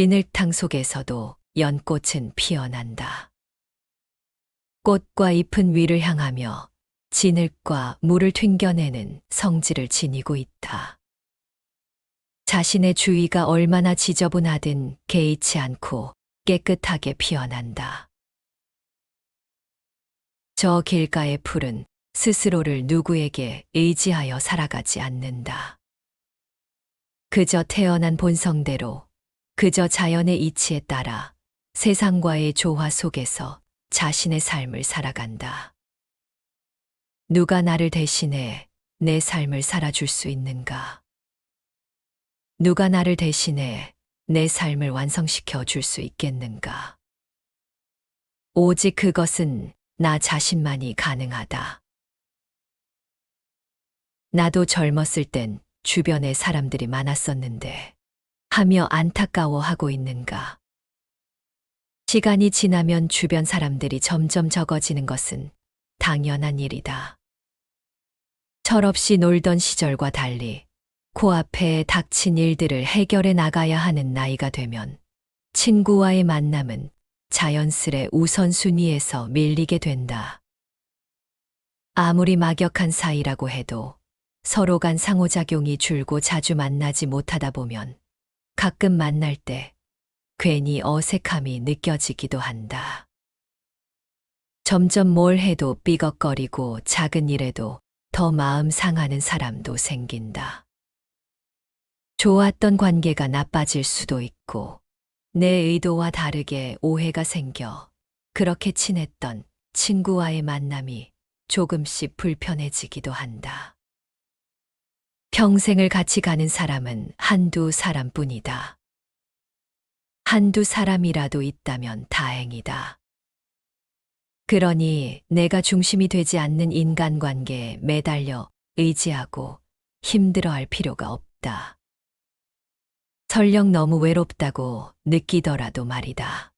진흙탕 속에서도 연꽃은 피어난다. 꽃과 잎은 위를 향하며 진흙과 물을 튕겨내는 성질을 지니고 있다. 자신의 주위가 얼마나 지저분하든 개의치 않고 깨끗하게 피어난다. 저 길가의 풀은 스스로를 누구에게 의지하여 살아가지 않는다. 그저 태어난 본성대로, 그저 자연의 이치에 따라 세상과의 조화 속에서 자신의 삶을 살아간다. 누가 나를 대신해 내 삶을 살아줄 수 있는가? 누가 나를 대신해 내 삶을 완성시켜 줄 수 있겠는가? 오직 그것은 나 자신만이 가능하다. 나도 젊었을 땐 주변에 사람들이 많았었는데 하며 안타까워하고 있는가? 시간이 지나면 주변 사람들이 점점 적어지는 것은 당연한 일이다. 철없이 놀던 시절과 달리 코앞에 닥친 일들을 해결해 나가야 하는 나이가 되면 친구와의 만남은 자연스레 우선순위에서 밀리게 된다. 아무리 막역한 사이라고 해도 서로 간 상호작용이 줄고 자주 만나지 못하다 보면 가끔 만날 때 괜히 어색함이 느껴지기도 한다. 점점 뭘 해도 삐걱거리고 작은 일에도 더 마음 상하는 사람도 생긴다. 좋았던 관계가 나빠질 수도 있고 내 의도와 다르게 오해가 생겨 그렇게 친했던 친구와의 만남이 조금씩 불편해지기도 한다. 평생을 같이 가는 사람은 한두 사람뿐이다. 한두 사람이라도 있다면 다행이다. 그러니 내가 중심이 되지 않는 인간관계에 매달려 의지하고 힘들어할 필요가 없다. 설령 너무 외롭다고 느끼더라도 말이다.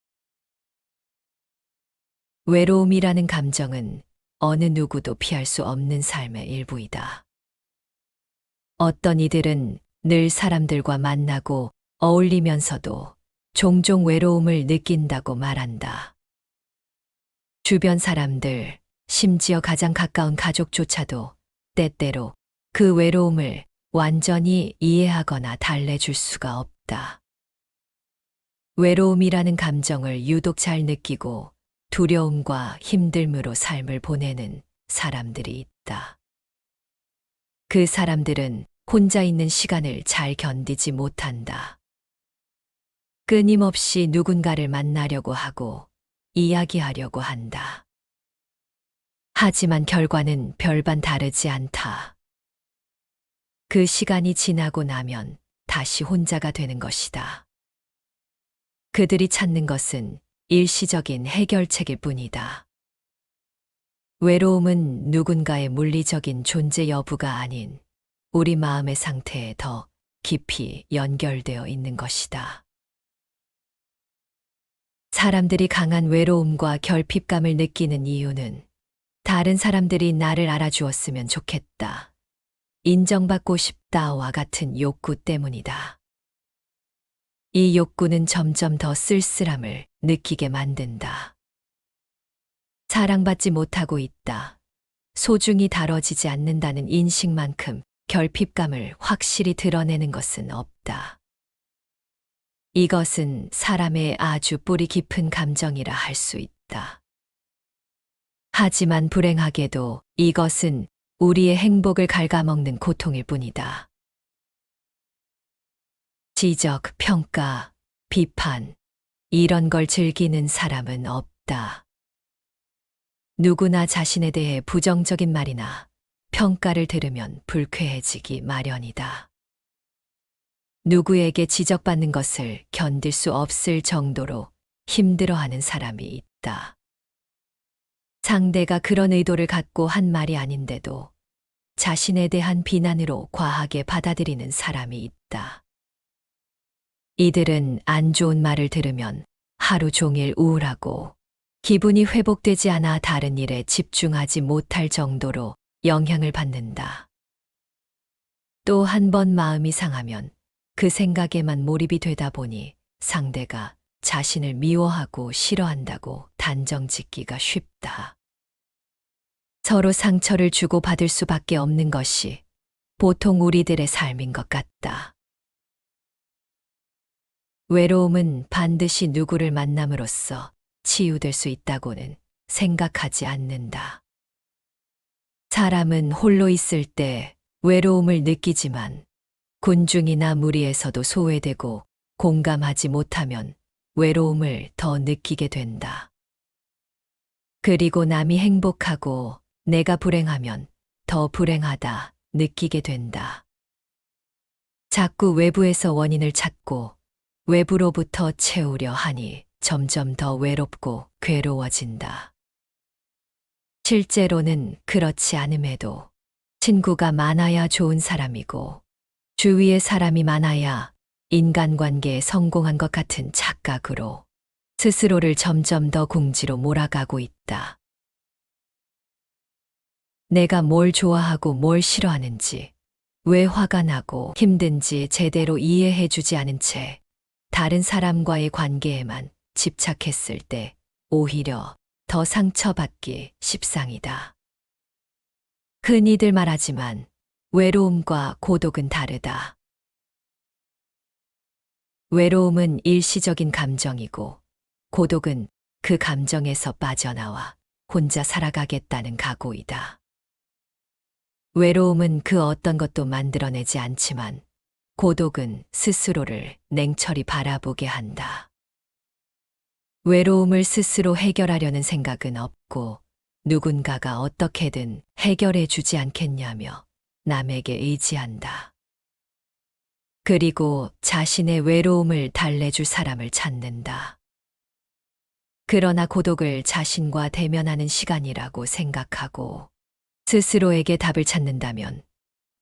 외로움이라는 감정은 어느 누구도 피할 수 없는 삶의 일부이다. 어떤 이들은 늘 사람들과 만나고 어울리면서도 종종 외로움을 느낀다고 말한다. 주변 사람들, 심지어 가장 가까운 가족조차도 때때로 그 외로움을 완전히 이해하거나 달래줄 수가 없다. 외로움이라는 감정을 유독 잘 느끼고 두려움과 힘듦으로 삶을 보내는 사람들이 있다. 그 사람들은 혼자 있는 시간을 잘 견디지 못한다. 끊임없이 누군가를 만나려고 하고 이야기하려고 한다. 하지만 결과는 별반 다르지 않다. 그 시간이 지나고 나면 다시 혼자가 되는 것이다. 그들이 찾는 것은 일시적인 해결책일 뿐이다. 외로움은 누군가의 물리적인 존재 여부가 아닌 우리 마음의 상태에 더 깊이 연결되어 있는 것이다. 사람들이 강한 외로움과 결핍감을 느끼는 이유는 다른 사람들이 나를 알아주었으면 좋겠다, 인정받고 싶다와 같은 욕구 때문이다. 이 욕구는 점점 더 쓸쓸함을 느끼게 만든다. 사랑받지 못하고 있다, 소중히 다뤄지지 않는다는 인식만큼 결핍감을 확실히 드러내는 것은 없다. 이것은 사람의 아주 뿌리 깊은 감정이라 할 수 있다. 하지만 불행하게도 이것은 우리의 행복을 갉아먹는 고통일 뿐이다. 지적, 평가, 비판, 이런 걸 즐기는 사람은 없다. 누구나 자신에 대해 부정적인 말이나 평가를 들으면 불쾌해지기 마련이다. 누구에게 지적받는 것을 견딜 수 없을 정도로 힘들어하는 사람이 있다. 상대가 그런 의도를 갖고 한 말이 아닌데도 자신에 대한 비난으로 과하게 받아들이는 사람이 있다. 이들은 안 좋은 말을 들으면 하루 종일 우울하고 기분이 회복되지 않아 다른 일에 집중하지 못할 정도로 영향을 받는다. 또 한 번 마음이 상하면 그 생각에만 몰입이 되다 보니 상대가 자신을 미워하고 싫어한다고 단정 짓기가 쉽다. 서로 상처를 주고받을 수밖에 없는 것이 보통 우리들의 삶인 것 같다. 외로움은 반드시 누구를 만남으로써 치유될 수 있다고는 생각하지 않는다. 사람은 홀로 있을 때 외로움을 느끼지만 군중이나 무리에서도 소외되고 공감하지 못하면 외로움을 더 느끼게 된다. 그리고 남이 행복하고 내가 불행하면 더 불행하다 느끼게 된다. 자꾸 외부에서 원인을 찾고 외부로부터 채우려 하니 점점 더 외롭고 괴로워진다. 실제로는 그렇지 않음에도 친구가 많아야 좋은 사람이고 주위에 사람이 많아야 인간관계에 성공한 것 같은 착각으로 스스로를 점점 더 궁지로 몰아가고 있다. 내가 뭘 좋아하고 뭘 싫어하는지, 왜 화가 나고 힘든지 제대로 이해해주지 않은 채 다른 사람과의 관계에만 집착했을 때 오히려 더 상처받기 십상이다. 흔히들 말하지만 외로움과 고독은 다르다. 외로움은 일시적인 감정이고 고독은 그 감정에서 빠져나와 혼자 살아가겠다는 각오이다. 외로움은 그 어떤 것도 만들어내지 않지만 고독은 스스로를 냉철히 바라보게 한다. 외로움을 스스로 해결하려는 생각은 없고 누군가가 어떻게든 해결해 주지 않겠냐며 남에게 의지한다. 그리고 자신의 외로움을 달래줄 사람을 찾는다. 그러나 고독을 자신과 대면하는 시간이라고 생각하고 스스로에게 답을 찾는다면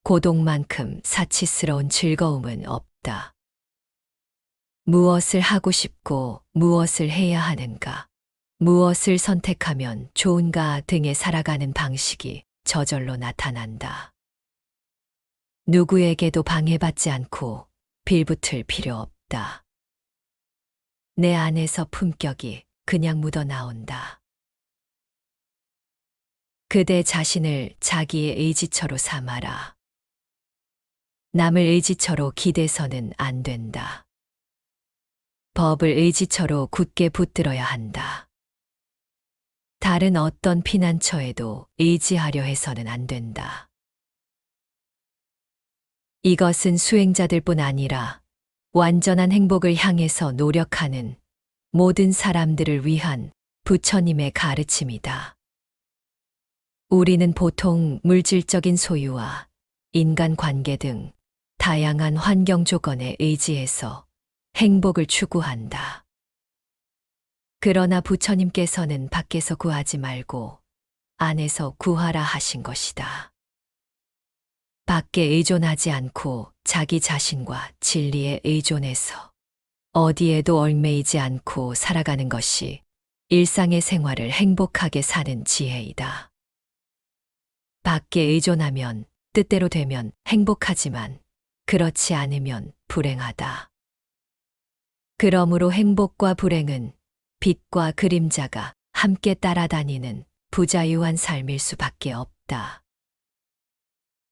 고독만큼 사치스러운 즐거움은 없다. 무엇을 하고 싶고 무엇을 해야 하는가, 무엇을 선택하면 좋은가 등에 살아가는 방식이 저절로 나타난다. 누구에게도 방해받지 않고 빌붙을 필요 없다. 내 안에서 품격이 그냥 묻어나온다. 그대 자신을 자기의 의지처로 삼아라. 남을 의지처로 기대서는 안 된다. 법을 의지처로 굳게 붙들어야 한다. 다른 어떤 피난처에도 의지하려 해서는 안 된다. 이것은 수행자들뿐 아니라 완전한 행복을 향해서 노력하는 모든 사람들을 위한 부처님의 가르침이다. 우리는 보통 물질적인 소유와 인간관계 등 다양한 환경 조건에 의지해서 행복을 추구한다. 그러나 부처님께서는 밖에서 구하지 말고 안에서 구하라 하신 것이다. 밖에 의존하지 않고 자기 자신과 진리에 의존해서 어디에도 얽매이지 않고 살아가는 것이 일상의 생활을 행복하게 사는 지혜이다. 밖에 의존하면 뜻대로 되면 행복하지만 그렇지 않으면 불행하다. 그러므로 행복과 불행은 빛과 그림자가 함께 따라다니는 부자유한 삶일 수밖에 없다.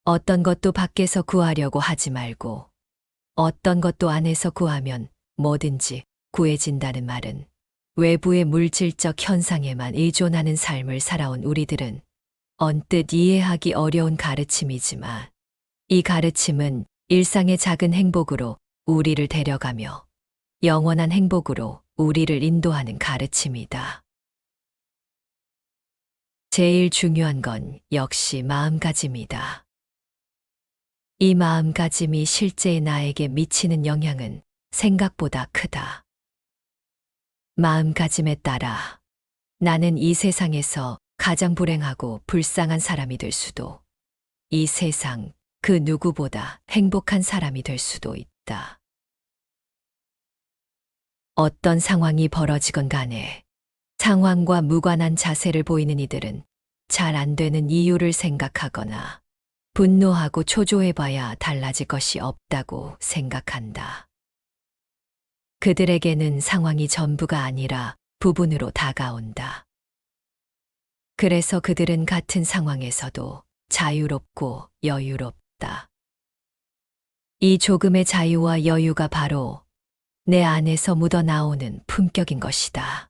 어떤 것도 밖에서 구하려고 하지 말고 어떤 것도 안에서 구하면 뭐든지 구해진다는 말은 외부의 물질적 현상에만 의존하는 삶을 살아온 우리들은 언뜻 이해하기 어려운 가르침이지만 이 가르침은 일상의 작은 행복으로 우리를 데려가며 영원한 행복으로 우리를 인도하는 가르침이다. 제일 중요한 건 역시 마음가짐이다. 이 마음가짐이 실제의 나에게 미치는 영향은 생각보다 크다. 마음가짐에 따라 나는 이 세상에서 가장 불행하고 불쌍한 사람이 될 수도, 이 세상 그 누구보다 행복한 사람이 될 수도 있다. 어떤 상황이 벌어지건 간에 상황과 무관한 자세를 보이는 이들은 잘 안 되는 이유를 생각하거나 분노하고 초조해봐야 달라질 것이 없다고 생각한다. 그들에게는 상황이 전부가 아니라 부분으로 다가온다. 그래서 그들은 같은 상황에서도 자유롭고 여유롭다. 이 조금의 자유와 여유가 바로 내 안에서 묻어나오는 품격인 것이다.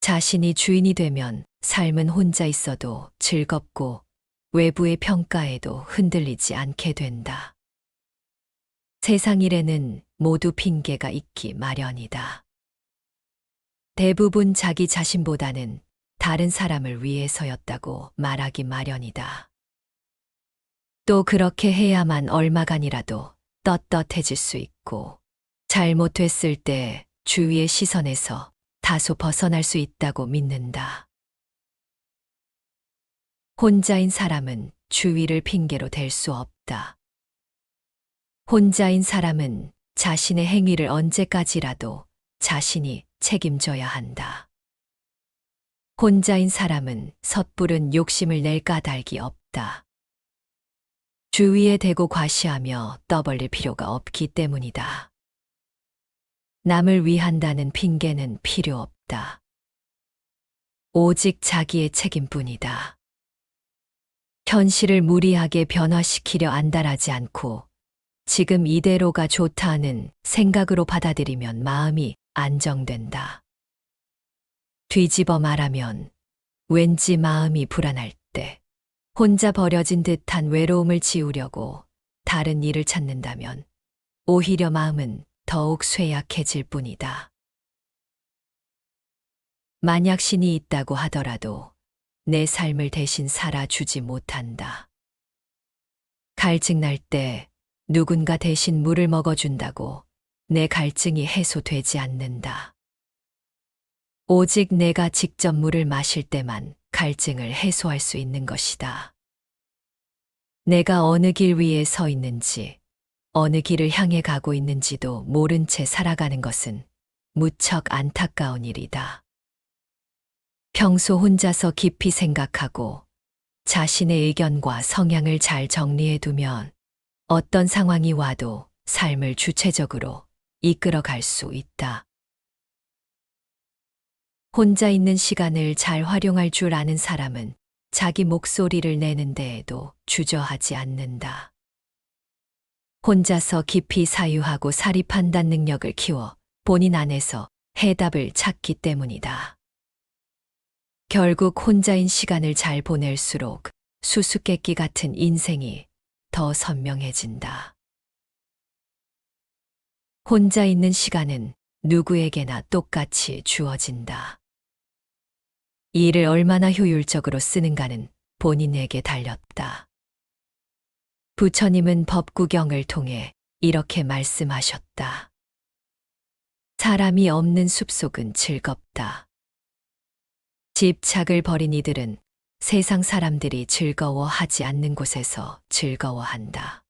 자신이 주인이 되면 삶은 혼자 있어도 즐겁고 외부의 평가에도 흔들리지 않게 된다. 세상 일에는 모두 핑계가 있기 마련이다. 대부분 자기 자신보다는 다른 사람을 위해서였다고 말하기 마련이다. 또 그렇게 해야만 얼마간이라도 떳떳해질 수 있고, 잘못됐을 때 주위의 시선에서 다소 벗어날 수 있다고 믿는다. 혼자인 사람은 주위를 핑계로 댈 수 없다. 혼자인 사람은 자신의 행위를 언제까지라도 자신이 책임져야 한다. 혼자인 사람은 섣부른 욕심을 낼 까닭이 없다. 주위에 대고 과시하며 떠벌릴 필요가 없기 때문이다. 남을 위한다는 핑계는 필요 없다. 오직 자기의 책임뿐이다. 현실을 무리하게 변화시키려 안달하지 않고 지금 이대로가 좋다 하는 생각으로 받아들이면 마음이 안정된다. 뒤집어 말하면 왠지 마음이 불안할 때 혼자 버려진 듯한 외로움을 지우려고 다른 일을 찾는다면 오히려 마음은 더욱 쇠약해질 뿐이다. 만약 신이 있다고 하더라도 내 삶을 대신 살아주지 못한다. 갈증 날 때 누군가 대신 물을 먹어준다고 내 갈증이 해소되지 않는다. 오직 내가 직접 물을 마실 때만 갈증을 해소할 수 있는 것이다. 내가 어느 길 위에 서 있는지, 어느 길을 향해 가고 있는지도 모른 채 살아가는 것은 무척 안타까운 일이다. 평소 혼자서 깊이 생각하고 자신의 의견과 성향을 잘 정리해 두면 어떤 상황이 와도 삶을 주체적으로 이끌어 갈 수 있다. 혼자 있는 시간을 잘 활용할 줄 아는 사람은 자기 목소리를 내는 데에도 주저하지 않는다. 혼자서 깊이 사유하고 사리 판단 능력을 키워 본인 안에서 해답을 찾기 때문이다. 결국 혼자인 시간을 잘 보낼수록 수수께끼 같은 인생이 더 선명해진다. 혼자 있는 시간은 누구에게나 똑같이 주어진다. 일을 얼마나 효율적으로 쓰는가는 본인에게 달렸다. 부처님은 법구경을 통해 이렇게 말씀하셨다. 사람이 없는 숲속은 즐겁다. 집착을 버린 이들은 세상 사람들이 즐거워하지 않는 곳에서 즐거워한다.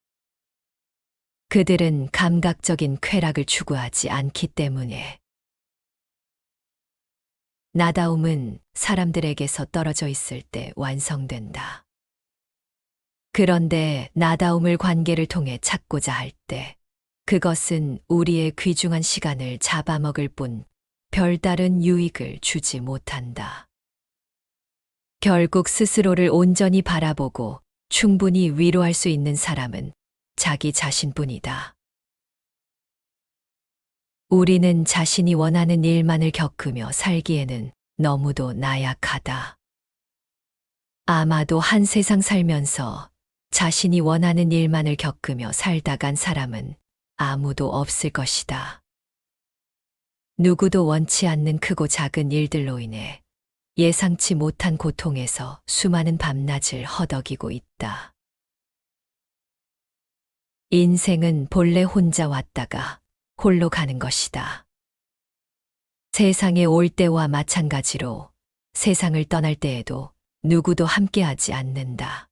그들은 감각적인 쾌락을 추구하지 않기 때문에. 나다움은 사람들에게서 떨어져 있을 때 완성된다. 그런데 나다움을 관계를 통해 찾고자 할 때, 그것은 우리의 귀중한 시간을 잡아먹을 뿐 별다른 유익을 주지 못한다. 결국 스스로를 온전히 바라보고 충분히 위로할 수 있는 사람은 자기 자신뿐이다. 우리는 자신이 원하는 일만을 겪으며 살기에는 너무도 나약하다. 아마도 한 세상 살면서 자신이 원하는 일만을 겪으며 살다 간 사람은 아무도 없을 것이다. 누구도 원치 않는 크고 작은 일들로 인해 예상치 못한 고통에서 수많은 밤낮을 허덕이고 있다. 인생은 본래 혼자 왔다가 홀로 가는 것이다. 세상에 올 때와 마찬가지로 세상을 떠날 때에도 누구도 함께하지 않는다.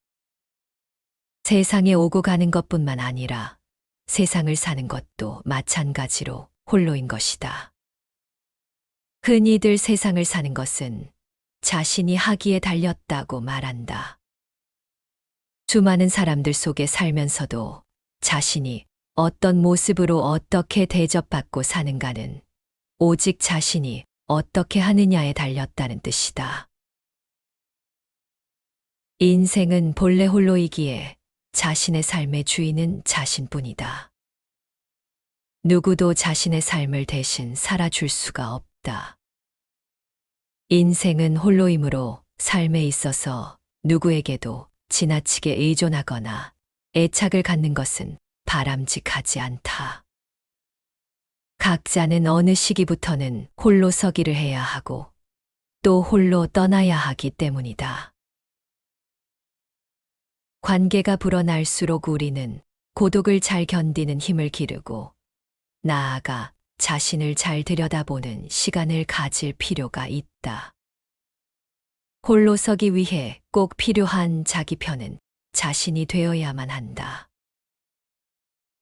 세상에 오고 가는 것뿐만 아니라 세상을 사는 것도 마찬가지로 홀로인 것이다. 흔히들 세상을 사는 것은 자신이 하기에 달렸다고 말한다. 수많은 사람들 속에 살면서도 자신이 어떤 모습으로 어떻게 대접받고 사는가는 오직 자신이 어떻게 하느냐에 달렸다는 뜻이다. 인생은 본래 홀로이기에 자신의 삶의 주인은 자신뿐이다. 누구도 자신의 삶을 대신 살아줄 수가 없다. 인생은 홀로이므로 삶에 있어서 누구에게도 지나치게 의존하거나 애착을 갖는 것은 바람직하지 않다. 각자는 어느 시기부터는 홀로 서기를 해야 하고 또 홀로 떠나야 하기 때문이다. 관계가 불어날수록 우리는 고독을 잘 견디는 힘을 기르고 나아가 자신을 잘 들여다보는 시간을 가질 필요가 있다. 홀로 서기 위해 꼭 필요한 자기 편은 자신이 되어야만 한다.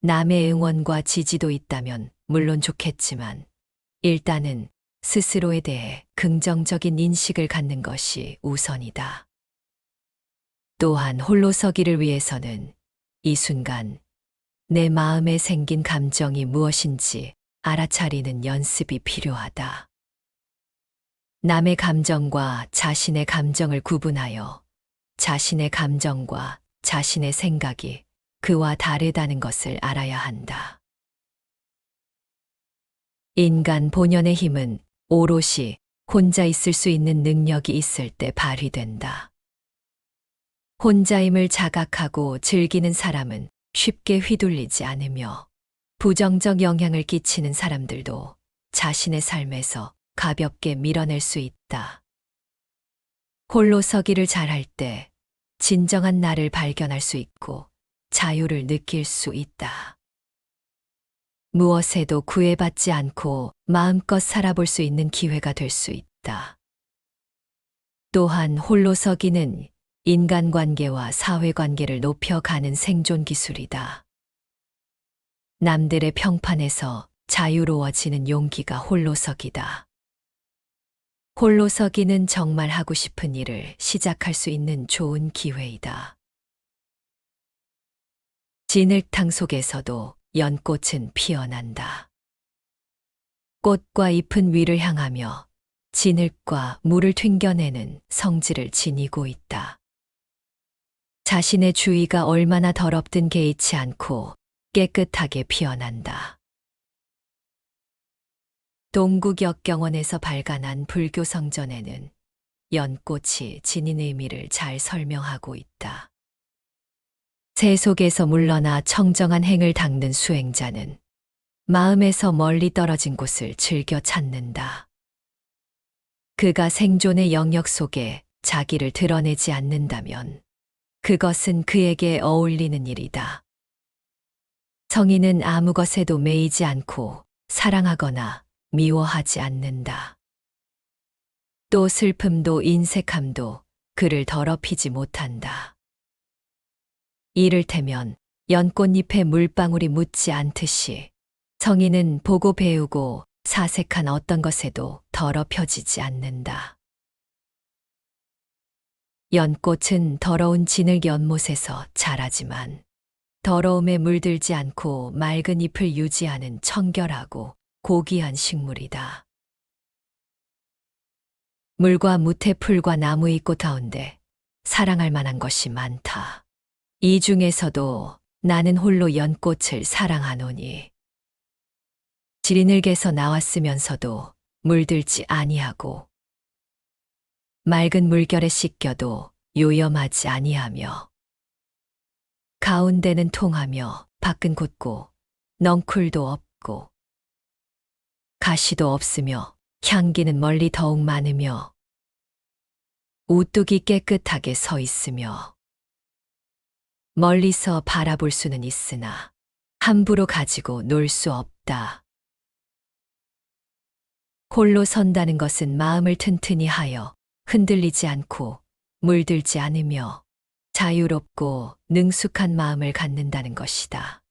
남의 응원과 지지도 있다면 물론 좋겠지만 일단은 스스로에 대해 긍정적인 인식을 갖는 것이 우선이다. 또한 홀로 서기를 위해서는 이 순간 내 마음에 생긴 감정이 무엇인지 알아차리는 연습이 필요하다. 남의 감정과 자신의 감정을 구분하여 자신의 감정과 자신의 생각이 그와 다르다는 것을 알아야 한다. 인간 본연의 힘은 오롯이 혼자 있을 수 있는 능력이 있을 때 발휘된다. 혼자임을 자각하고 즐기는 사람은 쉽게 휘둘리지 않으며 부정적 영향을 끼치는 사람들도 자신의 삶에서 가볍게 밀어낼 수 있다. 홀로 서기를 잘할 때 진정한 나를 발견할 수 있고 자유를 느낄 수 있다. 무엇에도 구애받지 않고 마음껏 살아볼 수 있는 기회가 될 수 있다. 또한 홀로 서기는 인간관계와 사회관계를 높여가는 생존 기술이다. 남들의 평판에서 자유로워지는 용기가 홀로서기다. 홀로서기는 정말 하고 싶은 일을 시작할 수 있는 좋은 기회이다. 진흙탕 속에서도 연꽃은 피어난다. 꽃과 잎은 위를 향하며 진흙과 물을 튕겨내는 성질을 지니고 있다. 자신의 주위가 얼마나 더럽든 개의치 않고 깨끗하게 피어난다. 동국역경원에서 발간한 불교 성전에는 연꽃이 지닌 의미를 잘 설명하고 있다. 새 속에서 물러나 청정한 행을 닦는 수행자는 마음에서 멀리 떨어진 곳을 즐겨 찾는다. 그가 생존의 영역 속에 자기를 드러내지 않는다면 그것은 그에게 어울리는 일이다. 성인은 아무 것에도 매이지 않고 사랑하거나 미워하지 않는다. 또 슬픔도 인색함도 그를 더럽히지 못한다. 이를테면 연꽃잎에 물방울이 묻지 않듯이 성인은 보고 배우고 사색한 어떤 것에도 더럽혀지지 않는다. 연꽃은 더러운 진흙 연못에서 자라지만 더러움에 물들지 않고 맑은 잎을 유지하는 청결하고 고귀한 식물이다. 물과 무태 풀과 나무의 꽃 가운데 사랑할 만한 것이 많다. 이 중에서도 나는 홀로 연꽃을 사랑하노니 지리늘개서 나왔으면서도 물들지 아니하고 맑은 물결에 씻겨도 요염하지 아니하며 가운데는 통하며 밖은 곧고 넝쿨도 없고 가시도 없으며 향기는 멀리 더욱 많으며 우뚝이 깨끗하게 서 있으며 멀리서 바라볼 수는 있으나 함부로 가지고 놀 수 없다. 홀로 선다는 것은 마음을 튼튼히 하여 흔들리지 않고 물들지 않으며 자유롭고 능숙한 마음을 갖는다는 것이다.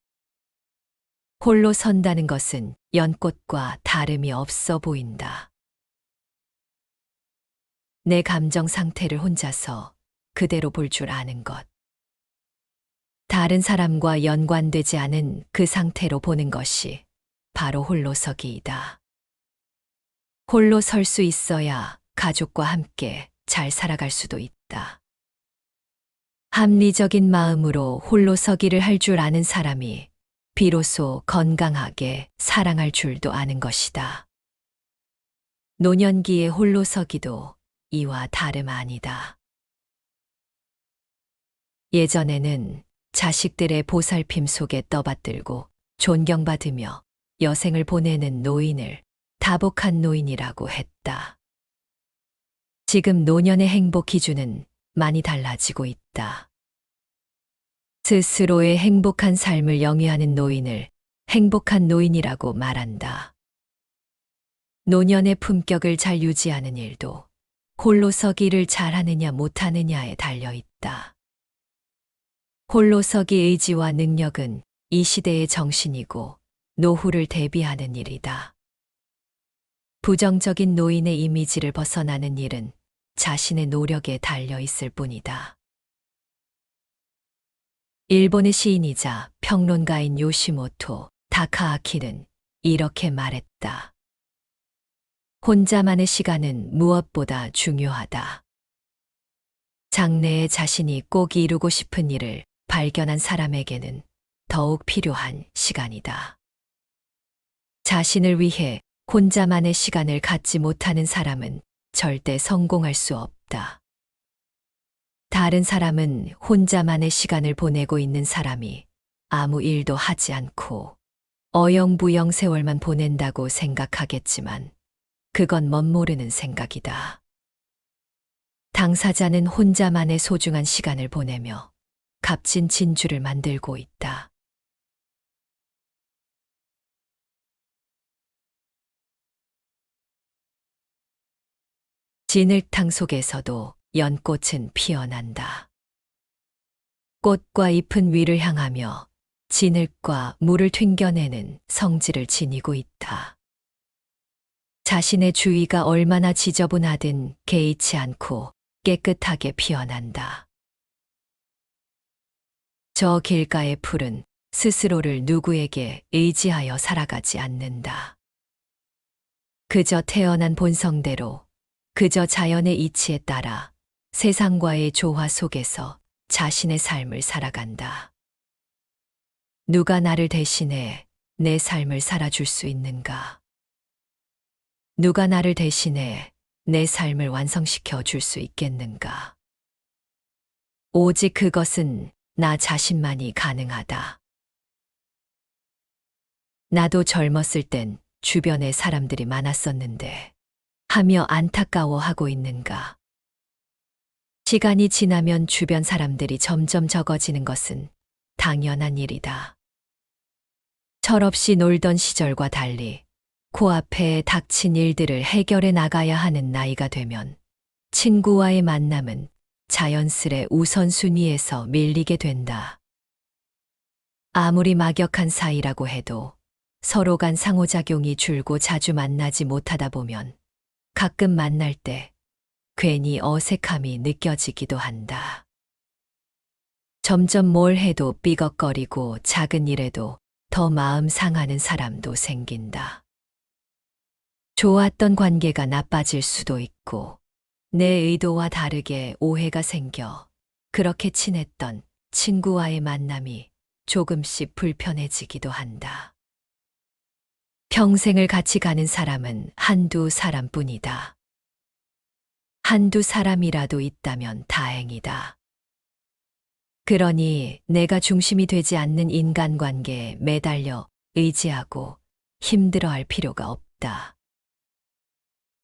홀로 선다는 것은 연꽃과 다름이 없어 보인다. 내 감정 상태를 혼자서 그대로 볼 줄 아는 것. 다른 사람과 연관되지 않은 그 상태로 보는 것이 바로 홀로서기이다. 홀로 설 수 있어야 가족과 함께 잘 살아갈 수도 있다. 합리적인 마음으로 홀로서기를 할 줄 아는 사람이 비로소 건강하게 사랑할 줄도 아는 것이다. 노년기의 홀로서기도 이와 다름 아니다. 예전에는 자식들의 보살핌 속에 떠받들고 존경받으며 여생을 보내는 노인을 다복한 노인이라고 했다. 지금 노년의 행복 기준은 많이 달라지고 있다. 스스로의 행복한 삶을 영위하는 노인을 행복한 노인이라고 말한다. 노년의 품격을 잘 유지하는 일도 홀로서기를 잘하느냐 못하느냐에 달려 있다. 홀로서기 의지와 능력은 이 시대의 정신이고 노후를 대비하는 일이다. 부정적인 노인의 이미지를 벗어나는 일은 자신의 노력에 달려 있을 뿐이다. 일본의 시인이자 평론가인 요시모토 다카아키는 이렇게 말했다. 혼자만의 시간은 무엇보다 중요하다. 장래에 자신이 꼭 이루고 싶은 일을 발견한 사람에게는 더욱 필요한 시간이다. 자신을 위해 혼자만의 시간을 갖지 못하는 사람은 절대 성공할 수 없다. 다른 사람은 혼자만의 시간을 보내고 있는 사람이 아무 일도 하지 않고 어영부영 세월만 보낸다고 생각하겠지만 그건 멋모르는 생각이다. 당사자는 혼자만의 소중한 시간을 보내며 값진 진주를 만들고 있다. 진흙탕 속에서도 연꽃은 피어난다. 꽃과 잎은 위를 향하며 진흙과 물을 튕겨내는 성질을 지니고 있다. 자신의 주위가 얼마나 지저분하든 개의치 않고 깨끗하게 피어난다. 저 길가의 풀은 스스로를 누구에게 의지하여 살아가지 않는다. 그저 태어난 본성대로, 그저 자연의 이치에 따라 세상과의 조화 속에서 자신의 삶을 살아간다. 누가 나를 대신해 내 삶을 살아줄 수 있는가? 누가 나를 대신해 내 삶을 완성시켜 줄 수 있겠는가? 오직 그것은 나 자신만이 가능하다. 나도 젊었을 땐 주변에 사람들이 많았었는데 하며 안타까워하고 있는가? 시간이 지나면 주변 사람들이 점점 적어지는 것은 당연한 일이다. 철없이 놀던 시절과 달리 코앞에 닥친 일들을 해결해 나가야 하는 나이가 되면 친구와의 만남은 자연스레 우선순위에서 밀리게 된다. 아무리 막역한 사이라고 해도 서로 간 상호작용이 줄고 자주 만나지 못하다 보면 가끔 만날 때 괜히 어색함이 느껴지기도 한다. 점점 뭘 해도 삐걱거리고 작은 일에도 더 마음 상하는 사람도 생긴다. 좋았던 관계가 나빠질 수도 있고 내 의도와 다르게 오해가 생겨 그렇게 친했던 친구와의 만남이 조금씩 불편해지기도 한다. 평생을 같이 가는 사람은 한두 사람뿐이다. 한두 사람이라도 있다면 다행이다. 그러니 내가 중심이 되지 않는 인간관계에 매달려 의지하고 힘들어할 필요가 없다.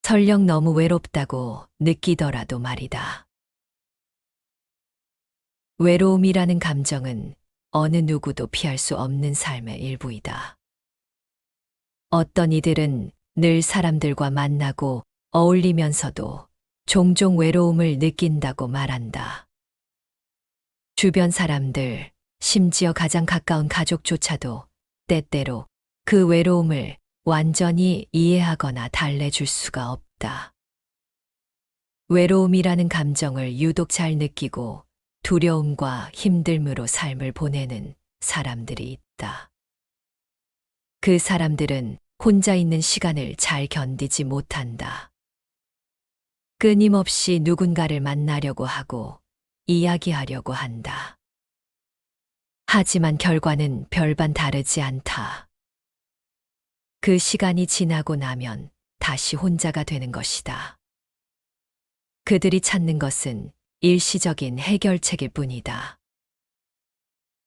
설령 너무 외롭다고 느끼더라도 말이다. 외로움이라는 감정은 어느 누구도 피할 수 없는 삶의 일부이다. 어떤 이들은 늘 사람들과 만나고 어울리면서도 종종 외로움을 느낀다고 말한다. 주변 사람들, 심지어 가장 가까운 가족조차도 때때로 그 외로움을 완전히 이해하거나 달래줄 수가 없다. 외로움이라는 감정을 유독 잘 느끼고 두려움과 힘듦으로 삶을 보내는 사람들이 있다. 그 사람들은 혼자 있는 시간을 잘 견디지 못한다. 끊임없이 누군가를 만나려고 하고 이야기하려고 한다. 하지만 결과는 별반 다르지 않다. 그 시간이 지나고 나면 다시 혼자가 되는 것이다. 그들이 찾는 것은 일시적인 해결책일 뿐이다.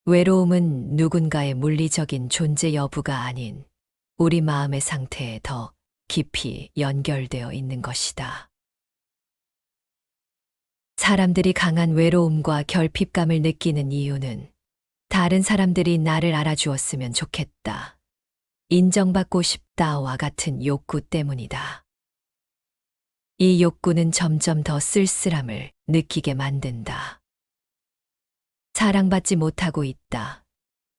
외로움은 누군가의 물리적인 존재 여부가 아닌 우리 마음의 상태에 더 깊이 연결되어 있는 것이다. 사람들이 강한 외로움과 결핍감을 느끼는 이유는 다른 사람들이 나를 알아주었으면 좋겠다, 인정받고 싶다와 같은 욕구 때문이다. 이 욕구는 점점 더 쓸쓸함을 느끼게 만든다. 사랑받지 못하고 있다,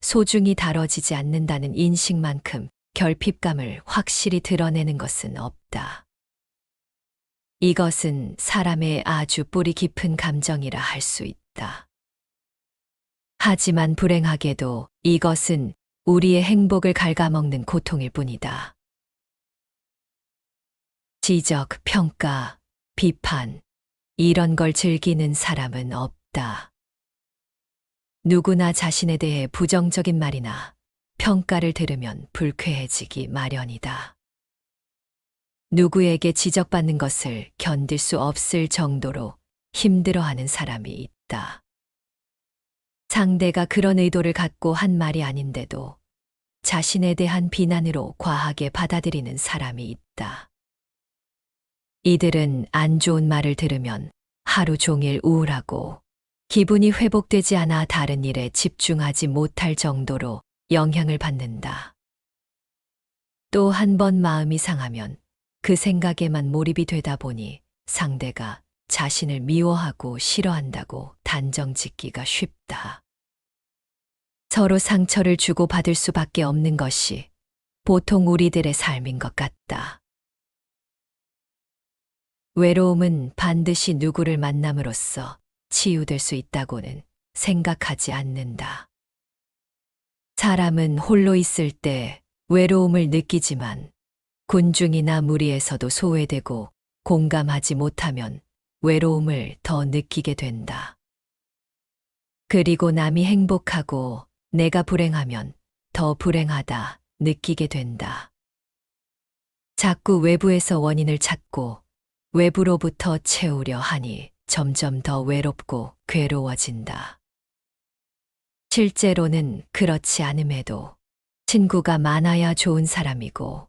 소중히 다뤄지지 않는다는 인식만큼 결핍감을 확실히 드러내는 것은 없다. 이것은 사람의 아주 뿌리 깊은 감정이라 할 수 있다. 하지만 불행하게도 이것은 우리의 행복을 갉아먹는 고통일 뿐이다. 지적, 평가, 비판, 이런 걸 즐기는 사람은 없다. 누구나 자신에 대해 부정적인 말이나 평가를 들으면 불쾌해지기 마련이다. 누구에게 지적받는 것을 견딜 수 없을 정도로 힘들어하는 사람이 있다. 상대가 그런 의도를 갖고 한 말이 아닌데도 자신에 대한 비난으로 과하게 받아들이는 사람이 있다. 이들은 안 좋은 말을 들으면 하루 종일 우울하고 기분이 회복되지 않아 다른 일에 집중하지 못할 정도로 영향을 받는다. 또 한 번 마음이 상하면 그 생각에만 몰입이 되다 보니 상대가 자신을 미워하고 싫어한다고 단정 짓기가 쉽다. 서로 상처를 주고받을 수밖에 없는 것이 보통 우리들의 삶인 것 같다. 외로움은 반드시 누구를 만남으로써 치유될 수 있다고는 생각하지 않는다. 사람은 홀로 있을 때 외로움을 느끼지만 군중이나 무리에서도 소외되고 공감하지 못하면 외로움을 더 느끼게 된다. 그리고 남이 행복하고 내가 불행하면 더 불행하다 느끼게 된다. 자꾸 외부에서 원인을 찾고 외부로부터 채우려 하니 점점 더 외롭고 괴로워진다. 실제로는 그렇지 않음에도 친구가 많아야 좋은 사람이고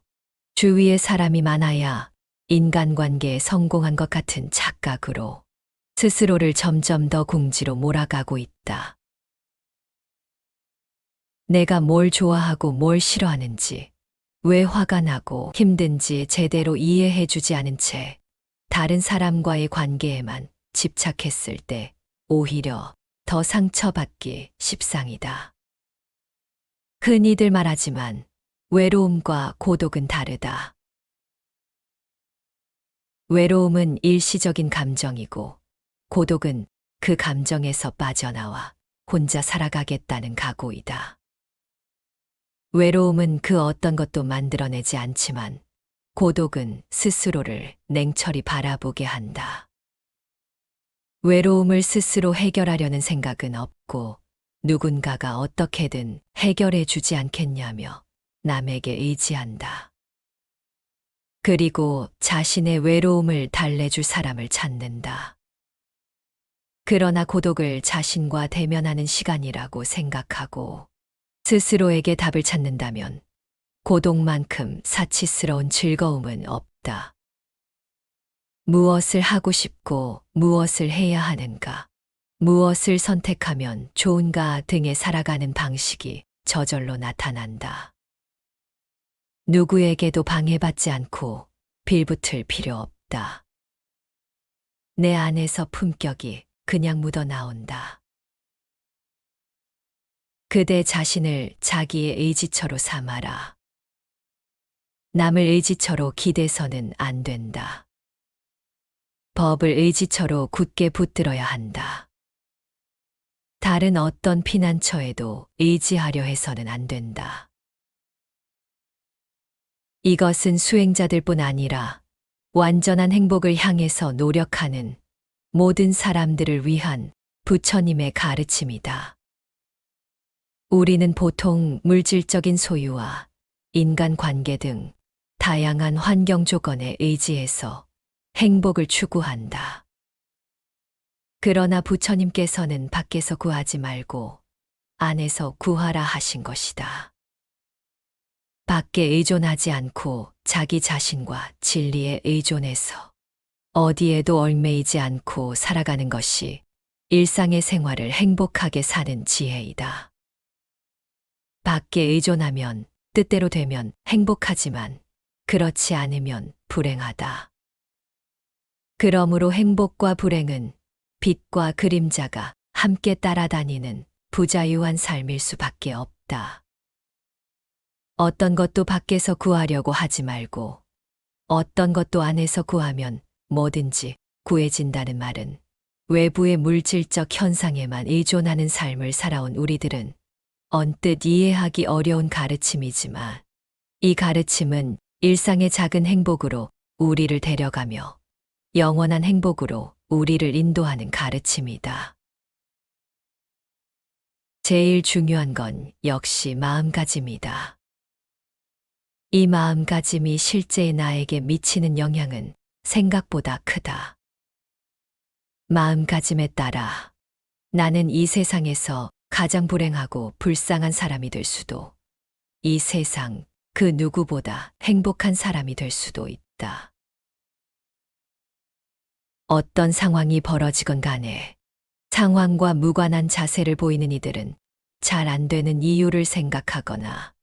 주위에 사람이 많아야 인간관계에 성공한 것 같은 착각으로 스스로를 점점 더 궁지로 몰아가고 있다. 내가 뭘 좋아하고 뭘 싫어하는지, 왜 화가 나고 힘든지 제대로 이해해주지 않은 채 다른 사람과의 관계에만 집착했을 때 오히려 더 상처받기 십상이다. 흔히들 말하지만 외로움과 고독은 다르다. 외로움은 일시적인 감정이고 고독은 그 감정에서 빠져나와 혼자 살아가겠다는 각오이다. 외로움은 그 어떤 것도 만들어내지 않지만 고독은 스스로를 냉철히 바라보게 한다. 외로움을 스스로 해결하려는 생각은 없고 누군가가 어떻게든 해결해 주지 않겠냐며 남에게 의지한다. 그리고 자신의 외로움을 달래줄 사람을 찾는다. 그러나 고독을 자신과 대면하는 시간이라고 생각하고 스스로에게 답을 찾는다면 고독만큼 사치스러운 즐거움은 없다. 무엇을 하고 싶고 무엇을 해야 하는가, 무엇을 선택하면 좋은가 등에 살아가는 방식이 저절로 나타난다. 누구에게도 방해받지 않고 빌붙을 필요 없다. 내 안에서 품격이 그냥 묻어나온다. 그대 자신을 자기의 의지처로 삼아라. 남을 의지처로 기대서는 안 된다. 법을 의지처로 굳게 붙들어야 한다. 다른 어떤 피난처에도 의지하려 해서는 안 된다. 이것은 수행자들뿐 아니라 완전한 행복을 향해서 노력하는 모든 사람들을 위한 부처님의 가르침이다. 우리는 보통 물질적인 소유와 인간 관계 등 다양한 환경 조건에 의지해서 행복을 추구한다. 그러나 부처님께서는 밖에서 구하지 말고 안에서 구하라 하신 것이다. 밖에 의존하지 않고 자기 자신과 진리에 의존해서 어디에도 얽매이지 않고 살아가는 것이 일상의 생활을 행복하게 사는 지혜이다. 밖에 의존하면 뜻대로 되면 행복하지만 그렇지 않으면 불행하다. 그러므로 행복과 불행은 빛과 그림자가 함께 따라다니는 부자유한 삶일 수밖에 없다. 어떤 것도 밖에서 구하려고 하지 말고 어떤 것도 안에서 구하면 뭐든지 구해진다는 말은 외부의 물질적 현상에만 의존하는 삶을 살아온 우리들은 언뜻 이해하기 어려운 가르침이지만 이 가르침은 일상의 작은 행복으로 우리를 데려가며 영원한 행복으로 우리를 인도하는 가르침이다. 제일 중요한 건 역시 마음가짐이다. 이 마음가짐이 실제의 나에게 미치는 영향은 생각보다 크다. 마음가짐에 따라 나는 이 세상에서 가장 불행하고 불쌍한 사람이 될 수도, 이 세상 그 누구보다 행복한 사람이 될 수도 있다. 어떤 상황이 벌어지건 간에 상황과 무관한 자세를 보이는 이들은 잘 안 되는 이유를 생각하거나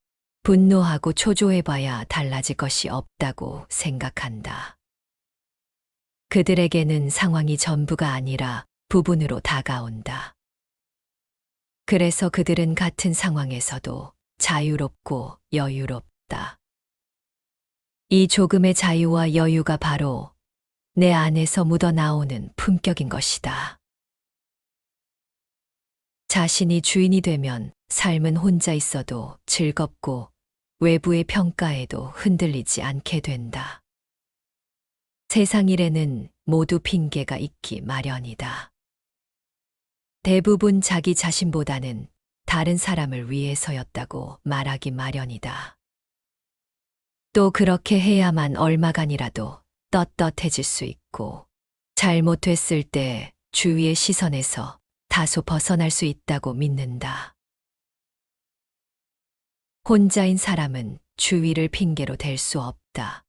분노하고 초조해봐야 달라질 것이 없다고 생각한다. 그들에게는 상황이 전부가 아니라 부분으로 다가온다. 그래서 그들은 같은 상황에서도 자유롭고 여유롭다. 이 조금의 자유와 여유가 바로 내 안에서 묻어나오는 품격인 것이다. 자신이 주인이 되면 삶은 혼자 있어도 즐겁고 외부의 평가에도 흔들리지 않게 된다. 세상 일에는 모두 핑계가 있기 마련이다. 대부분 자기 자신보다는 다른 사람을 위해서였다고 말하기 마련이다. 또 그렇게 해야만 얼마간이라도 떳떳해질 수 있고 잘못됐을 때 주위의 시선에서 다소 벗어날 수 있다고 믿는다. 혼자인 사람은 주위를 핑계로 댈 수 없다.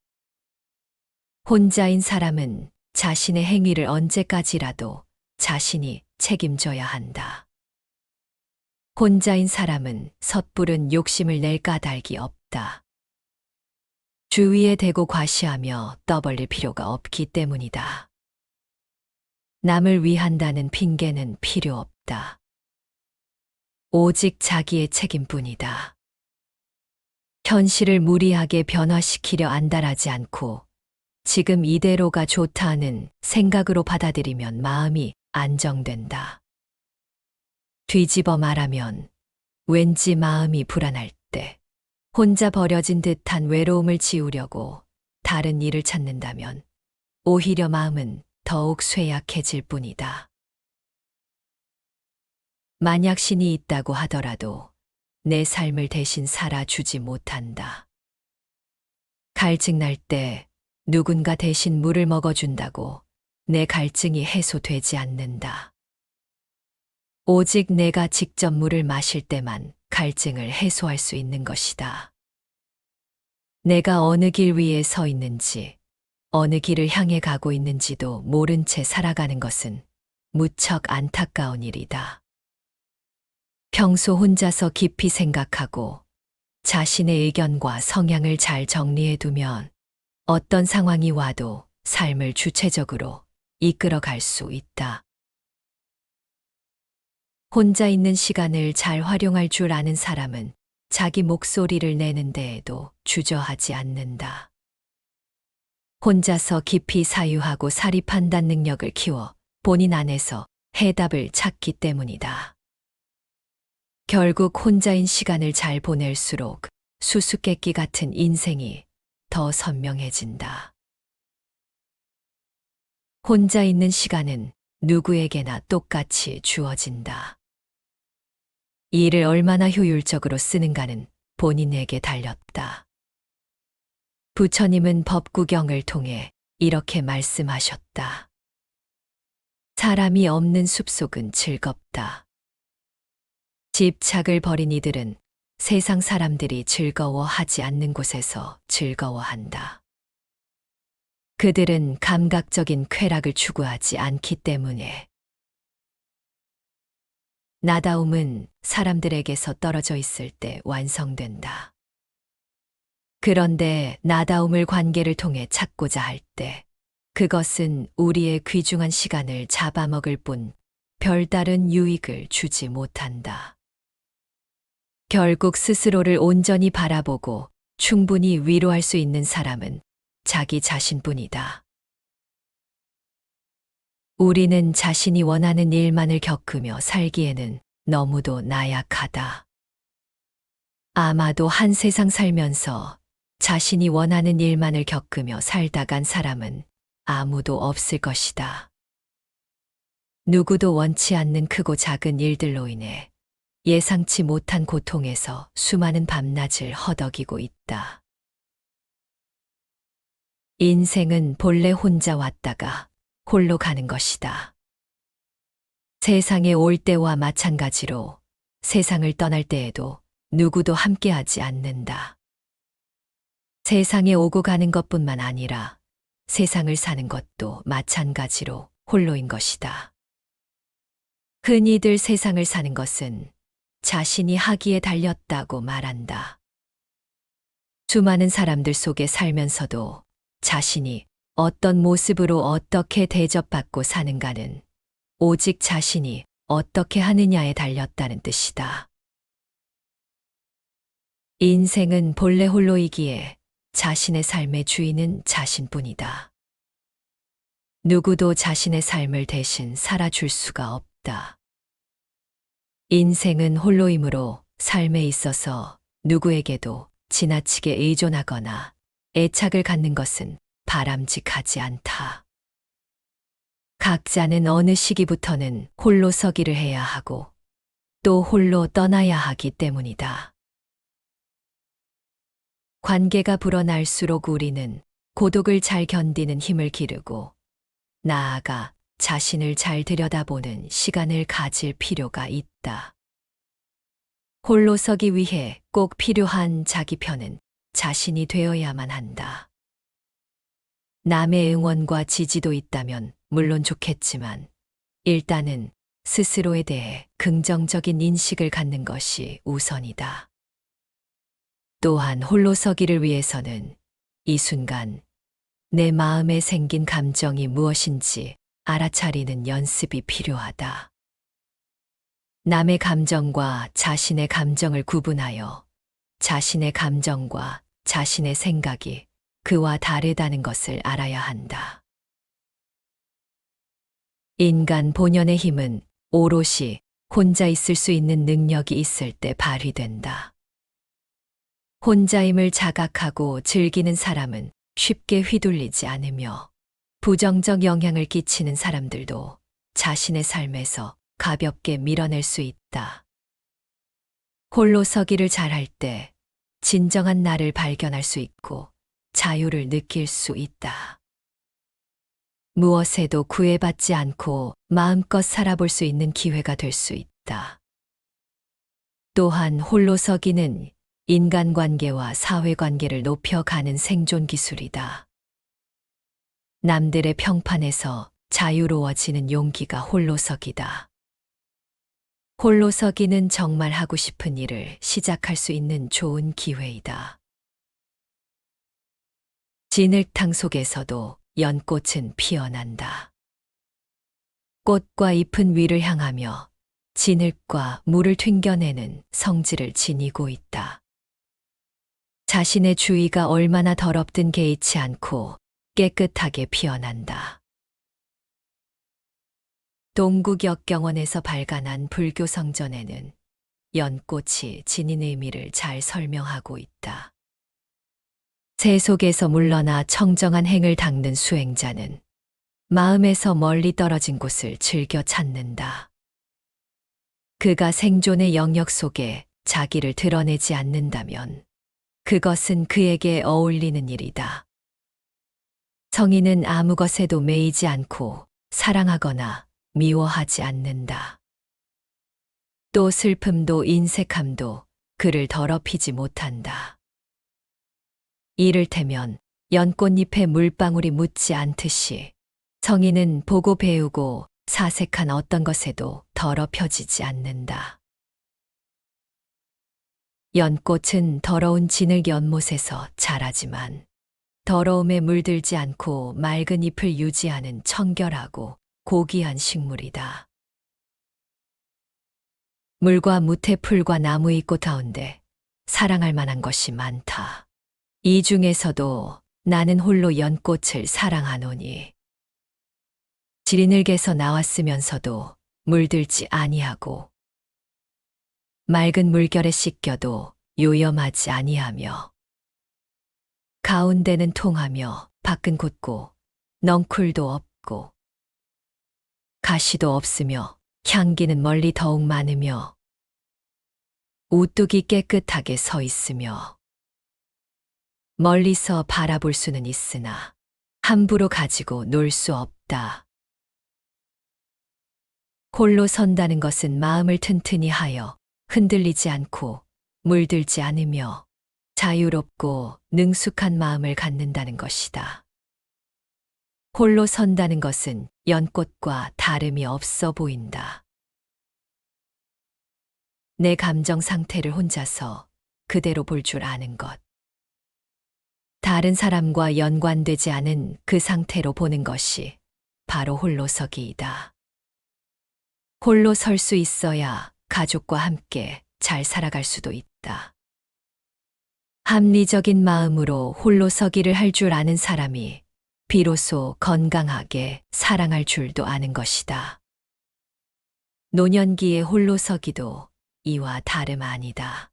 혼자인 사람은 자신의 행위를 언제까지라도 자신이 책임져야 한다. 혼자인 사람은 섣부른 욕심을 낼 까닭이 없다. 주위에 대고 과시하며 떠벌릴 필요가 없기 때문이다. 남을 위한다는 핑계는 필요 없다. 오직 자기의 책임뿐이다. 현실을 무리하게 변화시키려 안달하지 않고 지금 이대로가 좋다는 생각으로 받아들이면 마음이 안정된다. 뒤집어 말하면 왠지 마음이 불안할 때 혼자 버려진 듯한 외로움을 지우려고 다른 일을 찾는다면 오히려 마음은 더욱 쇠약해질 뿐이다. 만약 신이 있다고 하더라도 내 삶을 대신 살아주지 못한다. 갈증 날 때 누군가 대신 물을 먹어준다고 내 갈증이 해소되지 않는다. 오직 내가 직접 물을 마실 때만 갈증을 해소할 수 있는 것이다. 내가 어느 길 위에 서 있는지, 어느 길을 향해 가고 있는지도 모른 채 살아가는 것은 무척 안타까운 일이다. 평소 혼자서 깊이 생각하고 자신의 의견과 성향을 잘 정리해 두면 어떤 상황이 와도 삶을 주체적으로 이끌어 갈 수 있다. 혼자 있는 시간을 잘 활용할 줄 아는 사람은 자기 목소리를 내는 데에도 주저하지 않는다. 혼자서 깊이 사유하고 사리 판단 능력을 키워 본인 안에서 해답을 찾기 때문이다. 결국 혼자인 시간을 잘 보낼수록 수수께끼 같은 인생이 더 선명해진다. 혼자 있는 시간은 누구에게나 똑같이 주어진다. 이를 얼마나 효율적으로 쓰는가는 본인에게 달렸다. 부처님은 법구경을 통해 이렇게 말씀하셨다. 사람이 없는 숲속은 즐겁다. 집착을 버린 이들은 세상 사람들이 즐거워하지 않는 곳에서 즐거워한다. 그들은 감각적인 쾌락을 추구하지 않기 때문에. 나다움은 사람들에게서 떨어져 있을 때 완성된다. 그런데 나다움을 관계를 통해 찾고자 할 때, 그것은 우리의 귀중한 시간을 잡아먹을 뿐 별다른 유익을 주지 못한다. 결국 스스로를 온전히 바라보고 충분히 위로할 수 있는 사람은 자기 자신뿐이다. 우리는 자신이 원하는 일만을 겪으며 살기에는 너무도 나약하다. 아마도 한 세상 살면서 자신이 원하는 일만을 겪으며 살다 간 사람은 아무도 없을 것이다. 누구도 원치 않는 크고 작은 일들로 인해 예상치 못한 고통에서 수많은 밤낮을 허덕이고 있다. 인생은 본래 혼자 왔다가 홀로 가는 것이다. 세상에 올 때와 마찬가지로 세상을 떠날 때에도 누구도 함께하지 않는다. 세상에 오고 가는 것뿐만 아니라 세상을 사는 것도 마찬가지로 홀로인 것이다. 흔히들 세상을 사는 것은 자신이 하기에 달렸다고 말한다. 수많은 사람들 속에 살면서도 자신이 어떤 모습으로 어떻게 대접받고 사는가는 오직 자신이 어떻게 하느냐에 달렸다는 뜻이다. 인생은 본래 홀로이기에 자신의 삶의 주인은 자신뿐이다. 누구도 자신의 삶을 대신 살아줄 수가 없다. 인생은 홀로이므로 삶에 있어서 누구에게도 지나치게 의존하거나 애착을 갖는 것은 바람직하지 않다. 각자는 어느 시기부터는 홀로 서기를 해야 하고 또 홀로 떠나야 하기 때문이다. 관계가 불어날수록 우리는 고독을 잘 견디는 힘을 기르고 나아가 자신을 잘 들여다보는 시간을 가질 필요가 있다. 홀로 서기 위해 꼭 필요한 자기 편은 자신이 되어야만 한다. 남의 응원과 지지도 있다면 물론 좋겠지만 일단은 스스로에 대해 긍정적인 인식을 갖는 것이 우선이다. 또한 홀로 서기를 위해서는 이 순간 내 마음에 생긴 감정이 무엇인지 알아차리는 연습이 필요하다. 남의 감정과 자신의 감정을 구분하여 자신의 감정과 자신의 생각이 그와 다르다는 것을 알아야 한다. 인간 본연의 힘은 오롯이 혼자 있을 수 있는 능력이 있을 때 발휘된다. 혼자임을 자각하고 즐기는 사람은 쉽게 휘둘리지 않으며 부정적 영향을 끼치는 사람들도 자신의 삶에서 가볍게 밀어낼 수 있다. 홀로 서기를 잘할 때 진정한 나를 발견할 수 있고 자유를 느낄 수 있다. 무엇에도 구애받지 않고 마음껏 살아볼 수 있는 기회가 될 수 있다. 또한 홀로 서기는 인간관계와 사회관계를 높여가는 생존 기술이다. 남들의 평판에서 자유로워지는 용기가 홀로서기다. 홀로서기는 정말 하고 싶은 일을 시작할 수 있는 좋은 기회이다. 진흙탕 속에서도 연꽃은 피어난다. 꽃과 잎은 위를 향하며 진흙과 물을 튕겨내는 성질을 지니고 있다. 자신의 주위가 얼마나 더럽든 개의치 않고 깨끗하게 피어난다. 동국역경원에서 발간한 불교 성전에는 연꽃이 지닌 의미를 잘 설명하고 있다. 새 속에서 물러나 청정한 행을 닦는 수행자는 마음에서 멀리 떨어진 곳을 즐겨 찾는다. 그가 생존의 영역 속에 자기를 드러내지 않는다면 그것은 그에게 어울리는 일이다. 성인은 아무 것에도 매이지 않고 사랑하거나 미워하지 않는다. 또 슬픔도 인색함도 그를 더럽히지 못한다. 이를테면 연꽃잎에 물방울이 묻지 않듯이 성인은 보고 배우고 사색한 어떤 것에도 더럽혀지지 않는다. 연꽃은 더러운 진흙 연못에서 자라지만 더러움에 물들지 않고 맑은 잎을 유지하는 청결하고 고귀한 식물이다. 물과 무태 풀과 나무 이 꽃 가운데 사랑할 만한 것이 많다. 이 중에서도 나는 홀로 연꽃을 사랑하노니 지리늘개서 나왔으면서도 물들지 아니하고 맑은 물결에 씻겨도 요염하지 아니하며 가운데는 통하며 밖은 곧고 넝쿨도 없고 가시도 없으며 향기는 멀리 더욱 많으며 우뚝이 깨끗하게 서 있으며 멀리서 바라볼 수는 있으나 함부로 가지고 놀 수 없다. 홀로 선다는 것은 마음을 튼튼히 하여 흔들리지 않고 물들지 않으며 자유롭고 능숙한 마음을 갖는다는 것이다. 홀로 선다는 것은 연꽃과 다름이 없어 보인다. 내 감정 상태를 혼자서 그대로 볼 줄 아는 것. 다른 사람과 연관되지 않은 그 상태로 보는 것이 바로 홀로서기이다. 홀로 설 수 있어야 가족과 함께 잘 살아갈 수도 있다. 합리적인 마음으로 홀로서기를 할 줄 아는 사람이 비로소 건강하게 사랑할 줄도 아는 것이다. 노년기의 홀로서기도 이와 다름 아니다.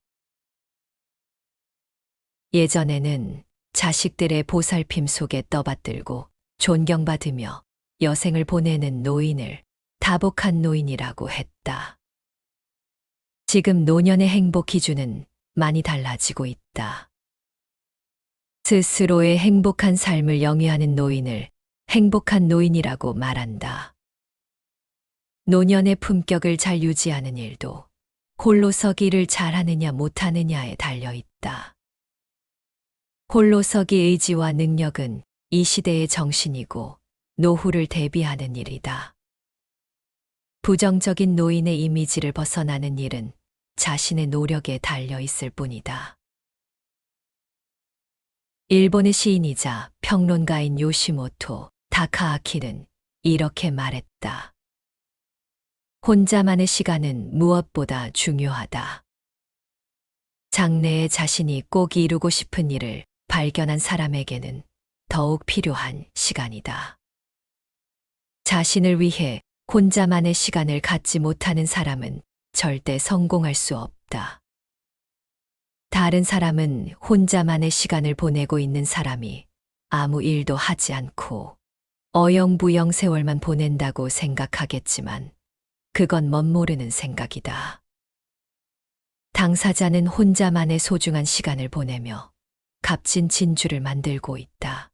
예전에는 자식들의 보살핌 속에 떠받들고 존경받으며 여생을 보내는 노인을 다복한 노인이라고 했다. 지금 노년의 행복 기준은 많이 달라지고 있다. 스스로의 행복한 삶을 영위하는 노인을 행복한 노인이라고 말한다. 노년의 품격을 잘 유지하는 일도 홀로서기를 잘하느냐 못하느냐에 달려 있다. 홀로서기 의지와 능력은 이 시대의 정신이고 노후를 대비하는 일이다. 부정적인 노인의 이미지를 벗어나는 일은 자신의 노력에 달려 있을 뿐이다. 일본의 시인이자 평론가인 요시모토 다카아키는 이렇게 말했다. 혼자만의 시간은 무엇보다 중요하다. 장래에 자신이 꼭 이루고 싶은 일을 발견한 사람에게는 더욱 필요한 시간이다. 자신을 위해 혼자만의 시간을 갖지 못하는 사람은 절대 성공할 수 없다. 다른 사람은 혼자만의 시간을 보내고 있는 사람이 아무 일도 하지 않고 어영부영 세월만 보낸다고 생각하겠지만 그건 멋모르는 생각이다. 당사자는 혼자만의 소중한 시간을 보내며 값진 진주를 만들고 있다.